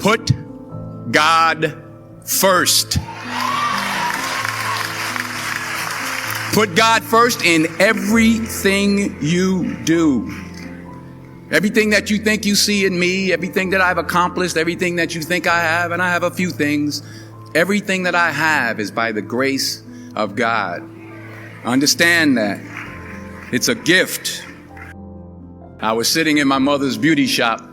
Put God first. Put God first in everything you do. Everything that you think you see in me, everything that I've accomplished, everything that you think I have, and I have a few things, everything that I have is by the grace of God. Understand that. It's a gift. I was sitting in my mother's beauty shop,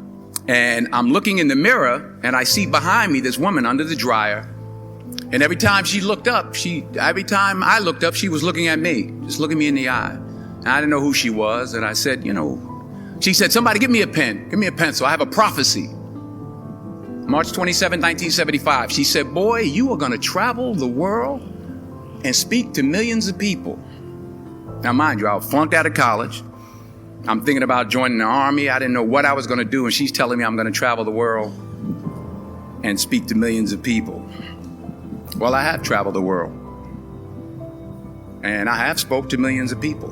and I'm looking in the mirror, and I see behind me this woman under the dryer. And every time I looked up, she was looking at me, just looking me in the eye. And I didn't know who she was, and I said, she said, somebody give me a pen, give me a pencil. I have a prophecy. March 27, 1975. She said, boy, you are going to travel the world and speak to millions of people. Now, mind you, I was flunked out of college. I'm thinking about joining the army. I didn't know what I was going to do. And she's telling me I'm going to travel the world and speak to millions of people. Well, I have traveled the world. And I have spoke to millions of people.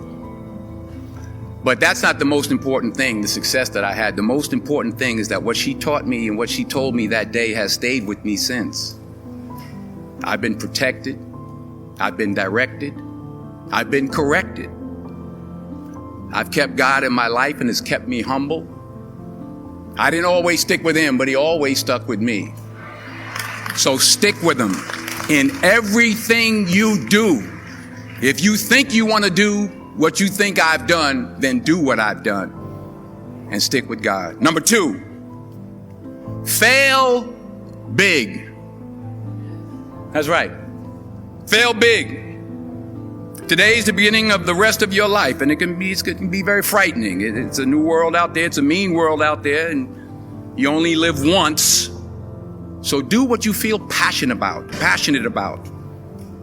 But that's not the most important thing, the success that I had. The most important thing is that what she taught me and what she told me that day has stayed with me since. I've been protected. I've been directed. I've been corrected. I've kept God in my life and it's kept me humble. I didn't always stick with him, but he always stuck with me. So stick with him in everything you do. If you think you want to do what you think I've done, then do what I've done and stick with God. Number 2, fail big. That's right. Fail big. Today's the beginning of the rest of your life, and it can be very frightening. It's a new world out there. It's a mean world out there, and you only live once. So do what you feel passionate about.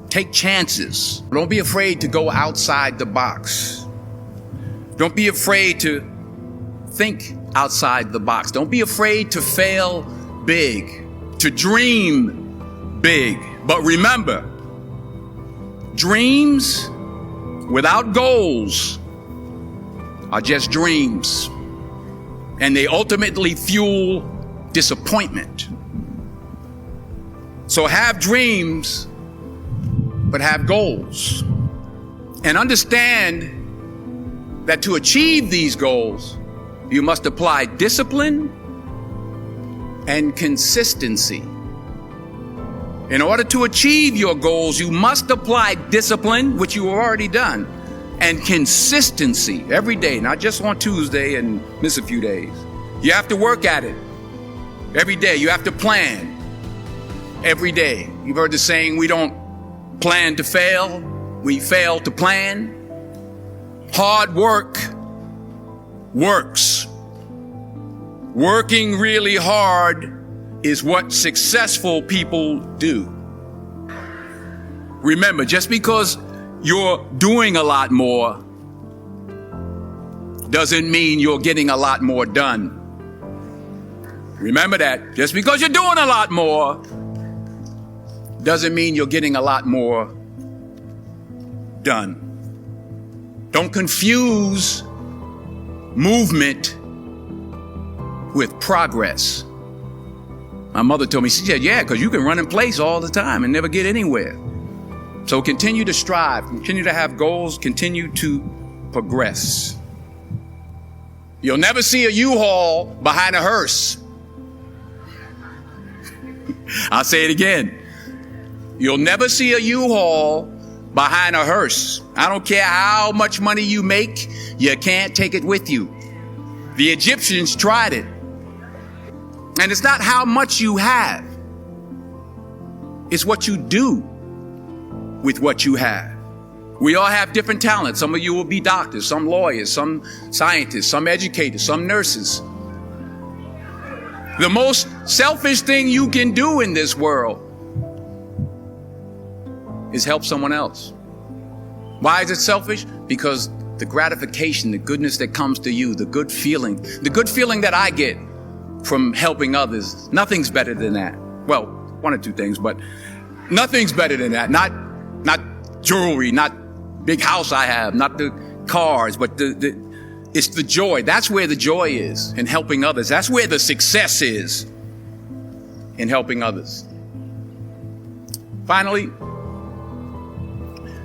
Take chances. Don't be afraid to go outside the box. Don't be afraid to think outside the box. Don't be afraid to fail big, to dream big. But remember, dreams without goals are just dreams, and they ultimately fuel disappointment. So have dreams, but have goals. And understand that to achieve these goals, you must apply discipline and consistency. In order to achieve your goals, you must apply discipline, which you have already done, and consistency every day, not just on Tuesday and miss a few days. You have to work at it every day. You have to plan every day. You've heard the saying, we don't plan to fail, we fail to plan. Hard work works. Working really hard is what successful people do. Remember, just because you're doing a lot more doesn't mean you're getting a lot more done. Remember that. Just because you're doing a lot more doesn't mean you're getting a lot more done. Don't confuse movement with progress. My mother told me, she said, yeah, because you can run in place all the time and never get anywhere. So continue to strive, continue to have goals, continue to progress. You'll never see a U-Haul behind a hearse. I'll say it again. You'll never see a U-Haul behind a hearse. I don't care how much money you make, you can't take it with you. The Egyptians tried it. And it's not how much you have. It's what you do with what you have. We all have different talents. Some of you will be doctors, some lawyers, some scientists, some educators, some nurses. The most selfish thing you can do in this world is help someone else. Why is it selfish? Because the gratification, the goodness that comes to you, the good feeling that I get from helping others, nothing's better than that. Well, one or two things, but nothing's better than that. Not jewelry, not big house I have, not the cars, but it's the joy. That's where the joy is in helping others. That's where the success is. in helping others. Finally,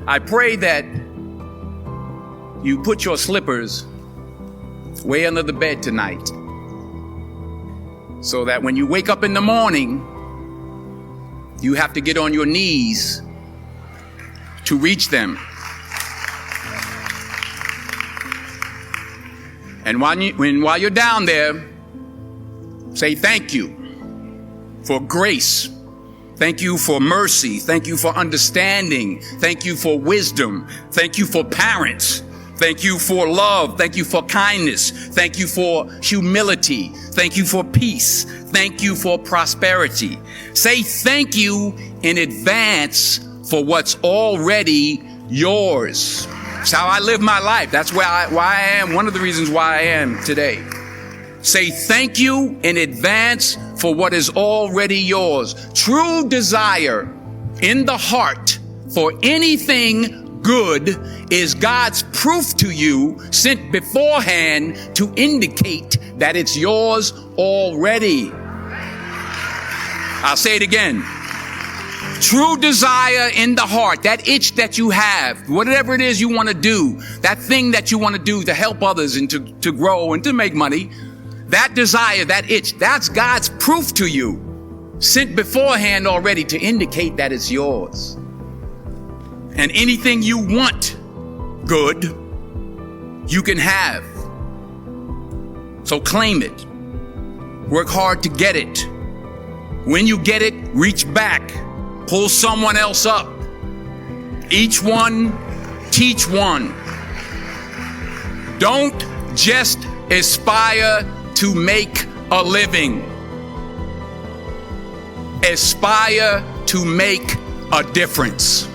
I pray that you put your slippers way under the bed tonight, so that when you wake up in the morning, you have to get on your knees to reach them. And while you're down there, say thank you for grace. Thank you for mercy. Thank you for understanding. Thank you for wisdom. Thank you for parents. Thank you for love. Thank you for kindness. Thank you for humility. Thank you for peace. Thank you for prosperity. Say thank you in advance for what's already yours. That's how I live my life. That's why I am. One of the reasons why I am today. Say thank you in advance for what is already yours. True desire in the heart for anything good is God's proof to you, sent beforehand to indicate that it's yours already. I'll say it again. True desire in the heart, that itch that you have, whatever it is you want to do, that thing that you want to do to help others and to grow and to make money, that desire, that itch, that's God's proof to you, sent beforehand already to indicate that it's yours. And anything you want good, you can have. So claim it. Work hard to get it. When you get it, reach back. Pull someone else up. Each one, teach one. Don't just aspire to make a living. Aspire to make a difference.